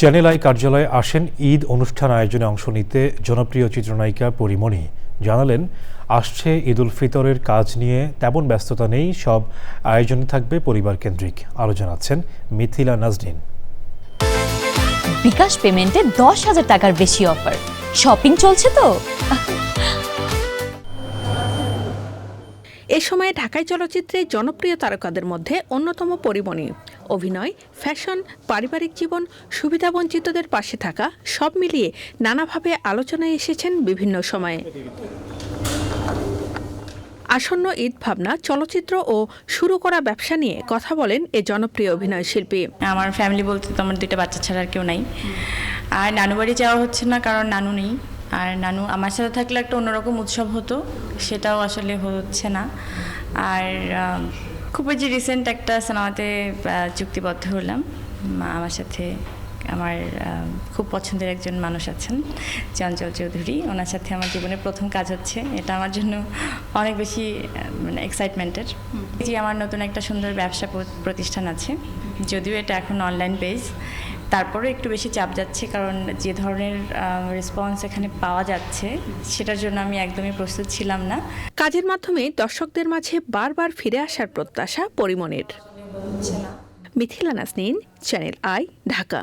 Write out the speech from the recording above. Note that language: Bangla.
চ্যানেল আই কার্যালয়ে আসেন ঈদ অনুষ্ঠান আয়োজনে অংশ নিতে জনপ্রিয় চিত্রনায়িকা পরীমণি। জানালেন, আসছে ঈদ উল ফিতরের কাজ নিয়ে তেমন ব্যস্ততা নেই, সব আয়োজনে থাকবে পরিবার কেন্দ্রিক। আরও জানাচ্ছেন মিথিলা নাজনীন। বিকাশ পেমেন্টে 10,000 টাকার বেশি অফার। শপিং চলছে তো। এ সময় ঢাকাই চলচ্চিত্রে জনপ্রিয় তারকাদের মধ্যে অন্যতম পরীমণি। অভিনয়, ফ্যাশন, পারিবারিক জীবন, সুবিধাবঞ্চিতদের পাশে থাকা সব মিলিয়ে নানাভাবে আলোচনায় এসেছেন বিভিন্ন সময়ে। আসন্ন ঈদ ভাবনা, চলচ্চিত্র ও শুরু করা ব্যবসা নিয়ে কথা বলেন এ জনপ্রিয় অভিনয় শিল্পী। আমার ফ্যামিলি বলতে তো আমার 2টা বাচ্চা ছাড়া আর কেউ নাই। আর নানু বাড়ি যাওয়া হচ্ছে না, কারণ নানু নেই। আর নানু আমার সাথে থাকলে একটা অন্যরকম উৎসব হতো, সেটাও আসলে হচ্ছে না। আর খুবই যে রিসেন্ট একটা সিনেমাতে চুক্তিবদ্ধ হলাম। আমার সাথে আমার খুব পছন্দের একজন মানুষ আছেন, চঞ্চল চৌধুরী। ওনার সাথে আমার জীবনের প্রথম কাজ হচ্ছে। এটা আমার জন্য অনেক বেশি মানে এক্সাইটমেন্টের। যে আমার নতুন একটা সুন্দর ব্যবসা প্রতিষ্ঠান আছে, যদিও এটা এখন অনলাইন বেস, তারপরে একটু বেশি চাপ যাচ্ছে, কারণ যে ধরনের রেসপন্স এখানে পাওয়া যাচ্ছে সেটার জন্য আমি একদমই প্রস্তুত ছিলাম না। কাজের মাধ্যমে দর্শকদের মাঝে বারবার ফিরে আসার প্রত্যাশা পরীমণির। Mithila Naznin, channel I, Dhaka.